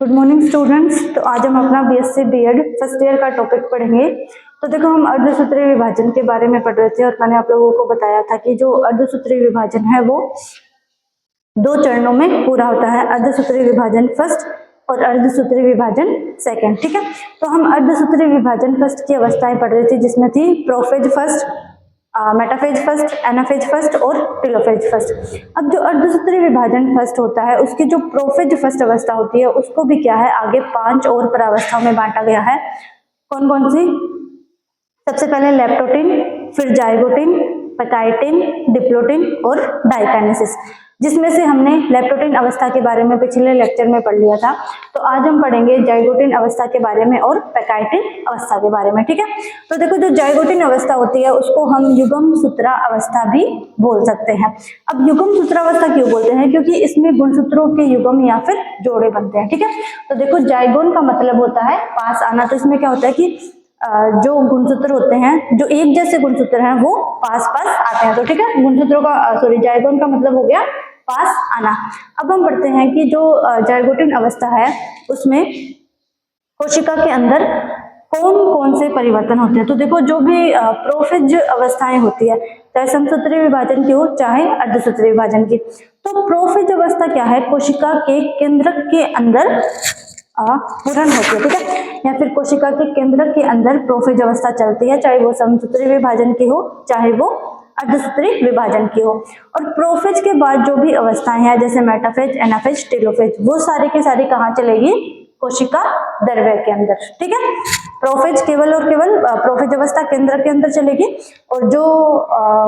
Good morning students. तो आज हम अपना बीएससी बीएड फर्स्ट ईयर का टॉपिक पढ़ेंगे। तो देखो, हम अर्धसूत्रीय विभाजन के बारे में पढ़ रहे थे और मैंने आप लोगों को बताया था कि जो अर्धसूत्रीय विभाजन है वो दो चरणों में पूरा होता है। अर्धसूत्रीय विभाजन फर्स्ट और अर्धसूत्रीय विभाजन सेकंड। ठीक है, तो हम अर्धसूत्रीय विभाजन फर्स्ट की अवस्थाएं पढ़ रहे थे, जिसमें थी prophase first, metaphase first, anaphase first और टेलोफेज फर्स्ट। अब जो अर्धसूत्रीय विभाजन फर्स्ट होता है, उसकी जो प्रोफेज फर्स्ट अवस्था होती है उसको भी क्या है, आगे 5 और परावस्थाओं में बांटा गया है। कौन कौन सी? सबसे पहले लेप्टोटिन, फिर जाइगोटिन, पैकाइटिन, डिप्लोटिन और डाइकाइनेसिस, जिसमें से हमने लेप्टोटिन अवस्था के बारे में पिछले लेक्चर में पढ़ लिया था। तो आज हम पढ़ेंगे जाइगोटिन अवस्था के बारे में और पैकाइटिन अवस्था के बारे में। ठीक है, तो देखो, जो जाइगोटिन अवस्था होती है उसको हम युग्म सूत्रा अवस्था भी बोल सकते हैं। अब युग्म सूत्रा अवस्था क्यों बोलते हैं? क्योंकि इसमें गुणसूत्रों के युग्म या फिर जोड़े बनते हैं। ठीक है, तो देखो, जाइगोन का मतलब होता है पास आना। तो इसमें क्या होता है कि जो गुणसूत्र होते हैं, जो एक जैसे गुणसूत्र हैं, वो पास पास आते हैं। तो ठीक है, गुणसूत्रों का जाइगोन का मतलब हो गया पास आना। अब हम पढ़ते हैं कि जो जाइगोटिन अवस्था है उसमें कोशिका के अंदर कौन कौन से परिवर्तन होते हैं। तो देखो, जो भी प्रोफेज अवस्थाएं होती है, चाहे समसूत्रीय विभाजन की हो चाहे अर्धसूत्रीय विभाजन की, तो प्रोफेज अवस्था क्या है, कोशिका के केंद्रक के अंदर पूर्ण होती है। ठीक है, या फिर कोशिका के केंद्रक के अंदर प्रोफेज अवस्था चलती है, चाहे वो समसूत्रीय विभाजन की हो चाहे वो अर्धसूत्रीय विभाजन की हो। और प्रोफेज के बाद जो भी अवस्थाएं हैं, जैसे मेटाफेज, एनाफेज, टेलोफेज, वो सारी की सारी कहाँ चलेगी? कोशिका द्रव्य के अंदर। ठीक है, प्रोफेज केवल और केवल प्रोफेज अवस्था केंद्र के अंदर चलेगी और जो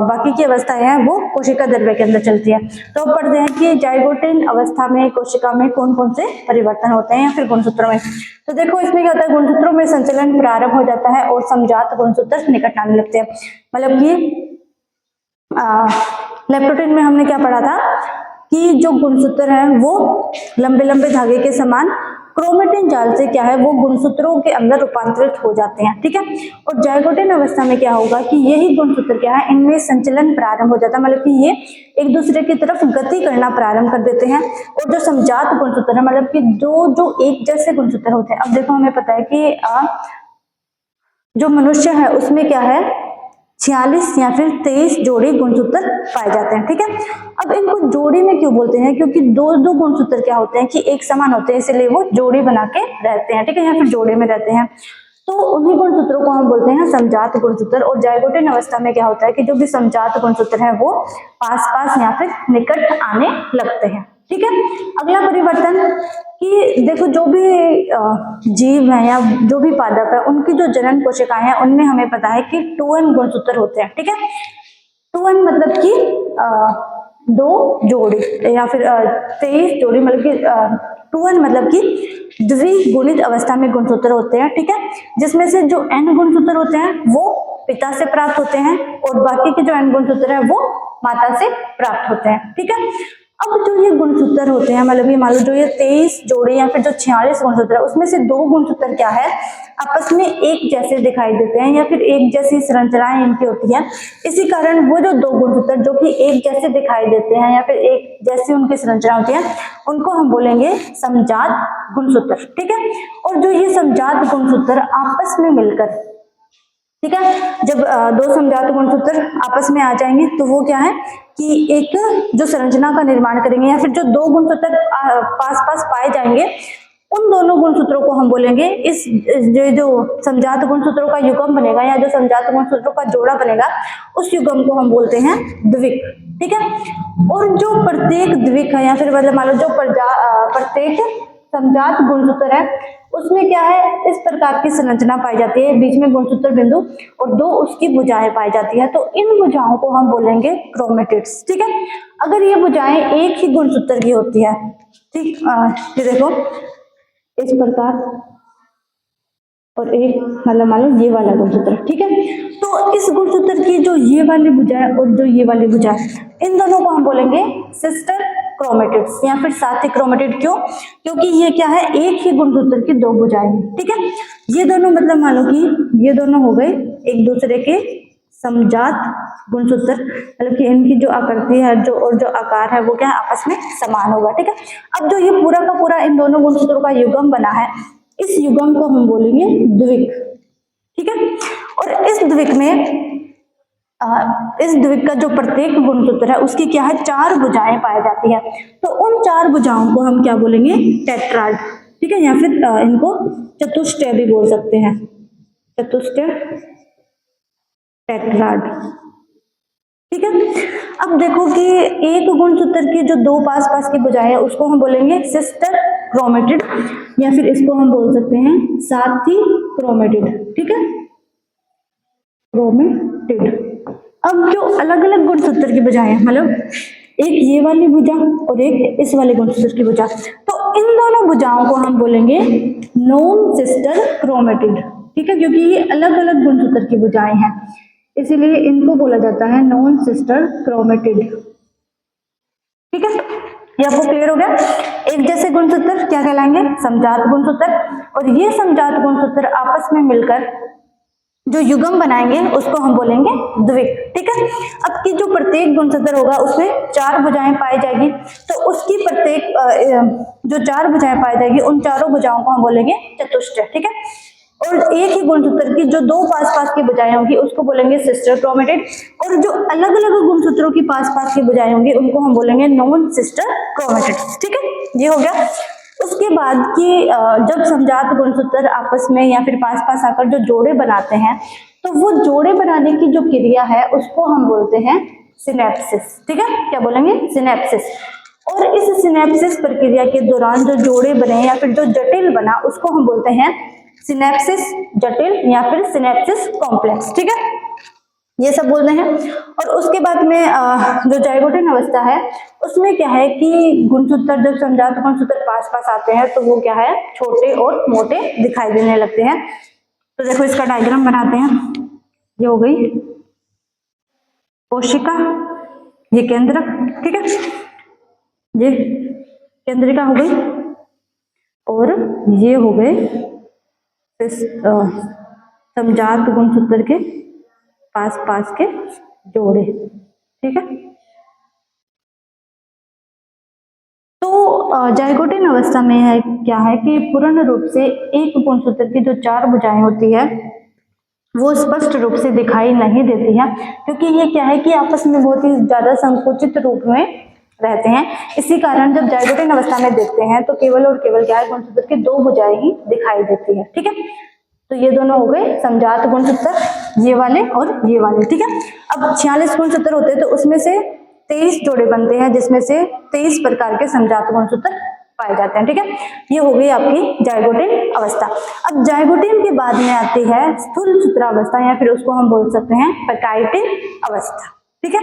बाकी की अवस्थाएं हैं वो कोशिका द्रव्य के अंदर चलती है। तो पढ़ते हैं कि जाइगोटिन अवस्था में कोशिका में कौन कौन से परिवर्तन होते हैं या फिर गुणसूत्रों में। तो देखो, इसमें क्या होता है, गुणसूत्रों में संचलन प्रारंभ हो जाता है और समजात गुणसूत्र निकट आने लगते हैं। मतलब कि लेप्टोटिन में हमने क्या पढ़ा था कि जो गुणसूत्र हैं वो लंबे लंबे धागे के समान क्रोमेटिन जाल से क्या है, वो गुणसूत्रों के अंदर रूपांतरित हो जाते हैं। ठीक है, और जाइगोटिन अवस्था में क्या होगा कि यही गुणसूत्र क्या है, इनमें संचलन प्रारंभ हो जाता है। मतलब कि ये एक दूसरे की तरफ गति करना प्रारंभ कर देते हैं। और जो समजात गुणसूत्र है, मतलब कि जो एक जैसे गुणसूत्र होते हैं। अब देखो, हमें पता है कि जो मनुष्य है उसमें क्या है, 46 या फिर 23 जोड़ी गुणसूत्र पाए जाते हैं। ठीक है, अब इनको जोड़ी में क्यों बोलते हैं? क्योंकि दो दो गुणसूत्र क्या होते हैं कि एक समान होते हैं, इसलिए वो जोड़ी बना के रहते हैं। ठीक है, या फिर जोड़े में रहते हैं। तो उन्हीं गुणसूत्रों को हम बोलते हैं समजात गुणसूत्र। और जाइगोटिन अवस्था में क्या होता है कि जो भी समजात गुणसूत्र है वो पास पास या फिर निकट आने लगते हैं। ठीक है, अगला परिवर्तन कि देखो, जो भी जीव है या जो भी पादप है, उनकी जो जनन कोशिकाएं हैं उनमें हमें पता है कि 2n गुणसूत्र होते हैं। ठीक है, 2n मतलब कि 2 जोड़ी या फिर 23 जोड़ी, मतलब कि 2n मतलब कि द्विगुणित अवस्था में गुणसूत्र होते हैं। ठीक है, जिसमें से जो n गुणसूत्र होते हैं वो पिता से प्राप्त होते हैं और बाकी के जो n गुणसूत्र है वो माता से प्राप्त होते हैं। ठीक है, अब जो ये गुणसूत्र होते हैं, मतलब ये मान लो जो ये 23 जोड़े या फिर जो 46 गुणसूत्र है, उसमें से 2 गुणसूत्र क्या है, आपस में एक जैसे दिखाई देते हैं या फिर एक जैसी संरचनाएं इनकी होती है। इसी कारण वो जो 2 गुणसूत्र जो कि एक जैसे दिखाई देते हैं या फिर एक जैसी उनकी संरचना होती है, उनको हम बोलेंगे समजात गुणसूत्र। ठीक है, और जो ये समजात गुणसूत्र आपस में मिलकर, ठीक है, जब 2 समजात गुणसूत्र आपस में आ जाएंगे तो वो क्या है कि एक जो संरचना का निर्माण करेंगे, या फिर जो 2 गुणसूत्र पास पास पाए जाएंगे, उन दोनों गुणसूत्रों को हम बोलेंगे, इस जो समजात गुणसूत्रों का युग्म बनेगा या जो समजात गुणसूत्रों का जोड़ा बनेगा, उस युग्म को हम बोलते हैं द्विक। ठीक है, और जो प्रत्येक द्विक है या फिर मतलब मान लो जो प्रत्येक समजात गुणसूत्र है उसमें क्या है, इस प्रकार की संरचना पाई जाती है, बीच में गुणसूत्र बिंदु और 2 उसकी भुजाएं पाई जाती है। तो इन भुजाओं को हम बोलेंगे क्रोमेटिड्स। ठीक है, अगर ये भुजाएं एक ही गुणसूत्र की होती है, ठीक, ये देखो इस प्रकार, और एक मतलब मान लो ये वाला गुणसूत्र। ठीक है, तो इस गुणसूत्र की जो ये वाली भुजा है और जो ये वाली भुजा है, इन दोनों को हम बोलेंगे सिस्टर क्रोमेटिड्स या फिर साथी क्रोमेटिड। क्यों? क्योंकि ये क्या है, एक ही गुणसूत्र की 2 भुजाएं हैं। ठीक है, ये दोनों मतलब मान लो कि ये दोनों हो गए एक दूसरे के समजात गुणसूत्र, मतलब कि इनकी जो आकृति है जो आकार है वो क्या है, आपस में समान होगा। ठीक है, अब जो ये पूरा का पूरा इन दोनों गुणसूत्रों का युग्म बना है, इस युग्म को हम बोलेंगे द्विक। ठीक है, और इस द्विक में इस द्विक का जो प्रत्येक गुणसूत्र है उसकी क्या है, 4 भुजाएं पाई जाती है। तो उन 4 भुजाओं को हम क्या बोलेंगे, टेट्राड। ठीक है, या फिर इनको चतुष्टय भी बोल सकते हैं, चतुष्टय, टेट्राड। ठीक है, अब देखो कि एक गुणसूत्र की जो 2 पास की भुजाएं है उसको हम बोलेंगे सिस्टर क्रोमेटिड, या फिर इसको हम बोल सकते हैं साथी क्रोमेटिड। ठीक है, क्रोमेटिड। अब जो अलग अलग गुणसूत्र की भुजाएं हैं, मतलब एक ये वाली भुजा और एक इस वाले गुणसूत्र की भुजा, तो इन दोनों भुजाओं को हम बोलेंगे नॉन सिस्टर क्रोमेटिड। ठीक है, क्योंकि ये अलग अलग गुणसूत्र की भुजाएं हैं, इसीलिए इनको बोला जाता है नॉन सिस्टर क्रोमेटिड। ठीक है, ये आपको क्लियर हो गया। एक जैसे गुणसूत्र क्या कहलाएंगे, समजात गुणसूत्र, और ये समजात गुणसूत्र आपस में मिलकर जो युग्म बनाएंगे उसको हम बोलेंगे द्विक। ठीक है, अब की जो प्रत्येक गुणसूत्र होगा उसमें 4 भुजाएं पाई जाएगी, तो उसकी प्रत्येक जो 4 भुजाएं पाई जाएगी उन चारों भुजाओं को हम बोलेंगे चतुष्टय। ठीक है, और एक ही गुणसूत्र की जो 2 पास की भुजाएं होंगी उसको बोलेंगे सिस्टर क्रोमेटिड, और जो अलग अलग गुणसूत्रों की पास की भुजाएं होंगी उनको हम बोलेंगे नॉन सिस्टर क्रोमेटिड। ठीक है, ये हो गया। उसके बाद कि जब समजात गुणसूत्र आपस में या फिर पास आकर जो जोड़े बनाते हैं, तो वो जोड़े बनाने की जो क्रिया है उसको हम बोलते हैं सिनेप्सिस। ठीक है, क्या बोलेंगे, सिनेप्सिस। और इस सिनेप्सिस प्रक्रिया के दौरान जो जोड़े बने या फिर जो जटिल बना उसको हम बोलते हैं सिनेप्सिस जटिल या फिर सिनेप्सिस कॉम्प्लेक्स। ठीक है, ये सब बोलते हैं। और उसके बाद में जो जाइगोटिन अवस्था है उसमें क्या है कि गुणसूत्र, जब समजात गुणसूत्र पास आते हैं तो वो क्या है, छोटे और मोटे दिखाई देने लगते हैं। तो देखो इसका डायग्राम बनाते हैं। ये हो गई कोशिका, ये केंद्रक। ठीक है, ये केंद्रिका हो गई, और ये हो गए समजात गुणसूत्र के पास के जोड़े। ठीक है, तो जाइगोटिन अवस्था में है क्या है कि पूर्ण रूप से एक गुणसूत्र की जो 4 भुजाएं होती है वो स्पष्ट रूप से दिखाई नहीं देती है, क्योंकि ये क्या है कि आपस में बहुत ही ज्यादा संकुचित रूप में रहते हैं। इसी कारण जब जाइगोटिन अवस्था में देखते हैं तो केवल और केवल क्या है, गुणसूत्र की 2 भुजाएं ही दिखाई देती है। ठीक है, तो ये दोनों हो गए समजात गुणसूत्र, ये वाले और ये वाले। ठीक है, अब 46 गुणसूत्र होते हैं तो उसमें से 23 जोड़े बनते हैं, जिसमें से 23 प्रकार के समजात गुणसूत्र पाए जाते हैं। ठीक है, ये हो गई आपकी जाइगोटिन अवस्था। अब जाइगोटिन के बाद में आती है स्थूल सूत्रावस्था, या फिर उसको हम बोल सकते हैं पैकाइटिन अवस्था। ठीक है,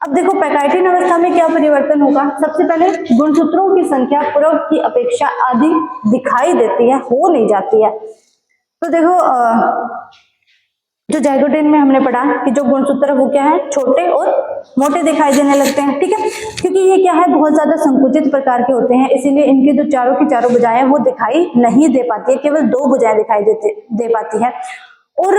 अब देखो पैकाइटिन अवस्था में क्या परिवर्तन होगा। सबसे पहले गुणसूत्रों की संख्या पूर्व की अपेक्षा अधिक दिखाई देती है, हो नहीं जाती है। तो देखो जो जाइगोटिन में हमने पढ़ा कि जो गुणसूत्र वो क्या है, छोटे और मोटे दिखाई देने लगते हैं। ठीक है, क्योंकि ये क्या है, बहुत ज्यादा संकुचित प्रकार के होते हैं, इसीलिए इनकी जो चारों की चारों भुजाएं वो दिखाई नहीं दे पाती है, केवल 2 भुजाएं दिखाई दे पाती है। और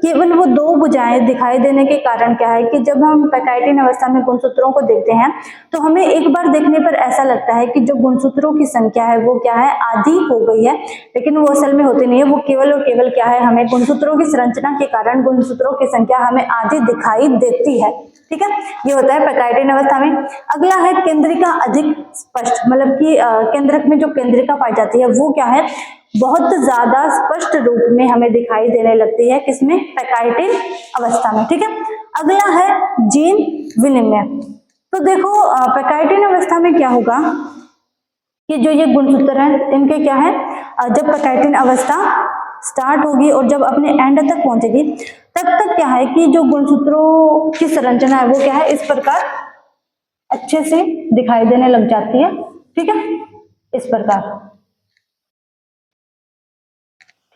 केवल वो 2 भुजाएं दिखाई देने के कारण क्या है कि जब हम पैकाइटिन अवस्था में गुणसूत्रों को देखते हैं तो हमें एक बार देखने पर ऐसा लगता है कि जो गुणसूत्रों की संख्या है वो क्या है, आधी हो गई है, लेकिन वो असल में होती नहीं है। वो केवल और केवल क्या है, हमें गुणसूत्रों की संरचना के कारण गुणसूत्रों की संख्या हमें आधी दिखाई देती है। ठीक है, ये होता है पैकाइटिन अवस्था में। अगला है केंद्रिका अधिक स्पष्ट, मतलब कि केंद्रक में जो केंद्रिका पाई जाती है वो क्या है, बहुत ज्यादा स्पष्ट रूप में हमें दिखाई देने लगती है, किसमें, पैकाइटिन अवस्था में। ठीक है, अगला है जीन विनिमय। तो देखो पैकाइटिन अवस्था में क्या होगा कि जो ये गुणसूत्र है इनके क्या है, जब पैकाइटिन अवस्था स्टार्ट होगी और जब अपने एंड तक पहुंचेगी तब तक क्या है कि जो गुणसूत्रों की संरचना है वो क्या है, इस प्रकार अच्छे से दिखाई देने लग जाती है। ठीक है, इस प्रकार।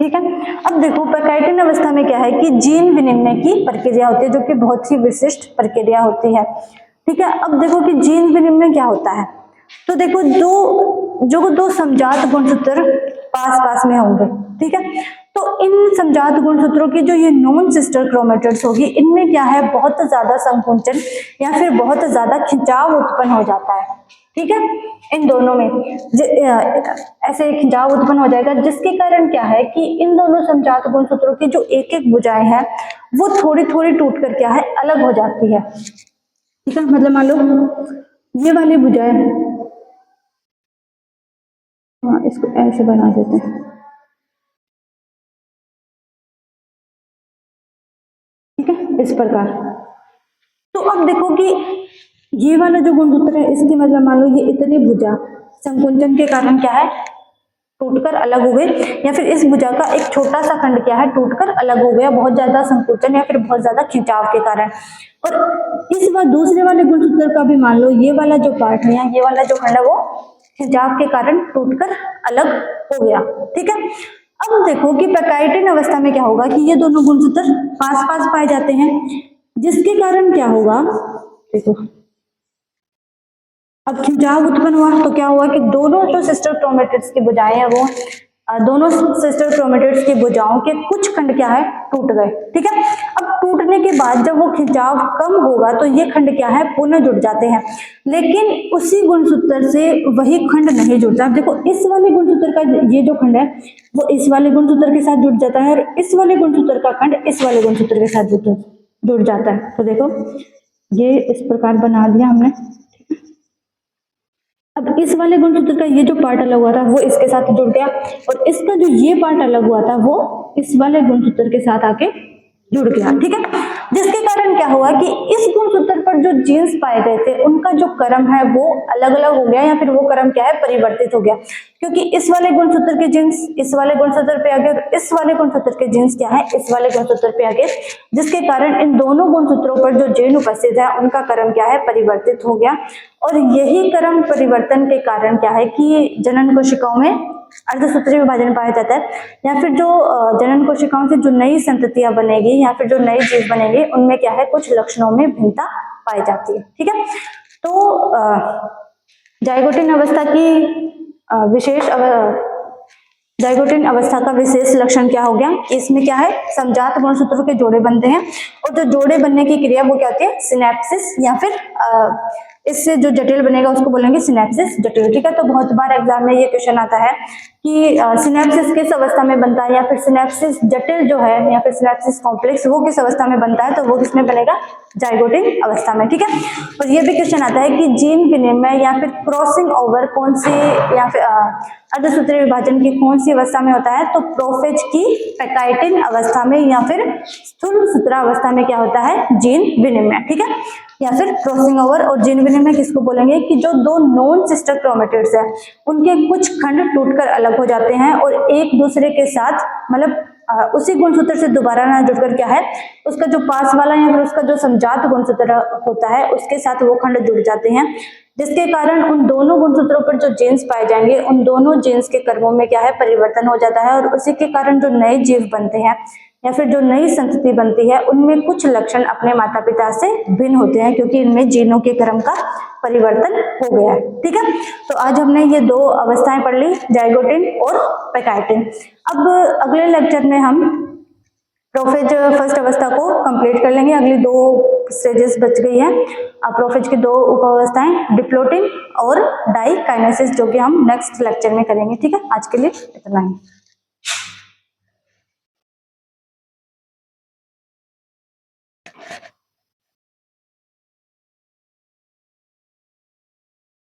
ठीक है, अब देखो पैकाइटिन अवस्था में क्या है कि जीन विनिमय की प्रक्रिया होती है, जो कि बहुत ही विशिष्ट प्रक्रिया होती है। ठीक है, अब देखो कि जीन विनिमय क्या होता है। तो देखो दो समजात गुणसूत्र पास में होंगे। ठीक है, तो इन समजात गुणसूत्रों की जो ये नॉन सिस्टर क्रोमेटिड्स होगी, इनमें क्या है, बहुत ज्यादा संकुचन या फिर बहुत ज्यादा खिंचाव उत्पन्न हो जाता है। ठीक है, इन दोनों में ऐसे खिंचाव उत्पन्न हो जाएगा, जिसके कारण क्या है कि इन दोनों समजात गुणसूत्रों की जो एक एक भुजाएं हैं वो थोड़ी थोड़ी टूट कर क्या है, अलग हो जाती है। ठीक है, मतलब मान लो ये वाली भुजाएं, हाँ इसको ऐसे बना देते हैं। ठीक है, इस प्रकार। तो अब देखो कि ये वाला जो गुणसूत्र है, इसकी मतलब मान लो ये इतनी भुजा संकुचन के कारण क्या है, टूटकर अलग हो गए, या फिर इस भुजा का एक छोटा सा खंड क्या है, टूटकर अलग हो गया, बहुत ज्यादा संकुचन या फिर बहुत ज्यादा खिंचाव के कारण। और इस बार दूसरे वाले गुणसूत्र का भी मान लो ये वाला जो पार्ट है, ये वाला जो खंड है, वो खिंचाव के कारण टूटकर अलग हो गया। ठीक है, अब देखो कि पैकाइटिन अवस्था में क्या होगा कि ये दोनों गुणसूत्र पास पास पाए जाते हैं, जिसके कारण क्या होगा, देखो अब खिंचाव उत्पन्न हुआ तो क्या हुआ कि दोनों जो सिस्टर क्रोमेटिड्स की भुजाएं हैं, वो दोनों सिस्टर क्रोमेटिड्स की भुजाओं के कुछ खंड क्या है, टूट गए। ठीक है, अब टूटने के बाद जब वो खिंचाव कम होगा तो ये खंड क्या है, पुनः जुड़ जाते हैं, लेकिन उसी गुणसूत्र से वही खंड नहीं जुड़ता। देखो इस वाले गुणसूत्र का ये जो खंड है वो इस वाले गुणसूत्र के साथ जुड़ जाता है, और इस वाले गुणसूत्र का खंड इस वाले गुणसूत्र के साथ जुड़ जाता है। तो देखो ये इस प्रकार बना दिया हमने। अब इस वाले गुणसूत्र का ये जो पार्ट अलग हुआ था वो इसके साथ जुड़ गया, और इसका जो ये पार्ट अलग हुआ था वो इस वाले गुणसूत्र के साथ आके जुड़ गया। ठीक है, जिसके कारण क्या हुआ कि इस गुणसूत्र पर जो जीन्स पाए गए थे उनका जो क्रम है वो अलग अलग हो गया, या फिर वो क्रम क्या है, परिवर्तित हो गया, क्योंकि इस वाले गुणसूत्र के जीन्स इस वाले गुणसूत्र पे आ गए, और इस वाले गुणसूत्र के जीन्स क्या है, इस वाले गुणसूत्र पे आ गए, जिसके कारण इन दोनों गुणसूत्रों पर जो जीन उपस्थित है उनका क्रम क्या है, परिवर्तित हो गया। और यही क्रम परिवर्तन के कारण क्या है कि जनन कोशिकाओं में अर्धसूत्रीय विभाजन पाया जाता है, या फिर जो जनन कोशिकाओं से जो नई संततियां बनेगी या फिर जो नई जीव बनेंगे उनमें क्या है, कुछ लक्षणों में भिन्नता पाई जाती है। ठीक है, तो जाइगोटिन अवस्था की जाइगोटिन अवस्था का विशेष लक्षण क्या हो गया, इसमें क्या है, समजात गुणसूत्रों के जोड़े बनते हैं, और जो जोड़े बनने की क्रिया वो क्या होती है, सिनेप्सिस, या फिर इससे जो जटिल बनेगा उसको बोलेंगे सिनेप्सिस जटिल। ठीक है, तो बहुत बार एग्जाम में ये क्वेश्चन आता है कि सिनेप्सिस किस अवस्था में बनता है, या फिर सिनेप्सिस जटिल जो है या फिर सिनेप्सिस कॉम्प्लेक्स वो किस अवस्था में बनता है, तो वो किसमें बनेगा, जाइगोटिन अवस्था में। ठीक है, और ये भी क्वेश्चन आता है कि जीन विनिमय या फिर क्रॉसिंग ओवर कौन सी, या फिर अर्धसूत्रीय विभाजन की कौन सी अवस्था में होता है, तो प्रोफेज की पैकाइटिन अवस्था में, या फिर स्थूल सूत्रावस्था में क्या होता है, जीन विनिमय। ठीक है, या फिर क्रॉसिंग ओवर। और जीन विनिमय किसको बोलेंगे कि जो दो नॉन सिस्टर क्रोमेटिड्स है उनके कुछ खंड टूटकर अलग हो जाते हैं, और एक दूसरे के साथ मतलब उसी गुणसूत्र से दोबारा ना जुड़कर क्या है, उसका जो पास वाला या फिर उसका जो समजात गुणसूत्र होता है उसके साथ वो खंड जुड़ जाते हैं, जिसके कारण उन दोनों गुणसूत्रों पर जो जीन्स पाए जाएंगे उन दोनों जीन्स के क्रमों में क्या है, परिवर्तन हो जाता है, और उसी के कारण जो नए जीव बनते हैं या फिर जो नई संतति बनती है उनमें कुछ लक्षण अपने माता पिता से भिन्न होते हैं, क्योंकि इनमें जीनों के क्रम का परिवर्तन हो गया है। ठीक है, तो आज हमने ये दो अवस्थाएं पढ़ ली, जाइगोटिन और पैकाइटिन। अब अगले लेक्चर में हम प्रोफेज फर्स्ट अवस्था को कंप्लीट कर लेंगे। अगली दो स्टेजेस बच गई है। प्रोफेज की दो उप अवस्थाएं डिप्लोटिन और डाइकाइनेसिस, जो कि हम नेक्स्ट लेक्चर में करेंगे। ठीक है, आज के लिए इतना ही।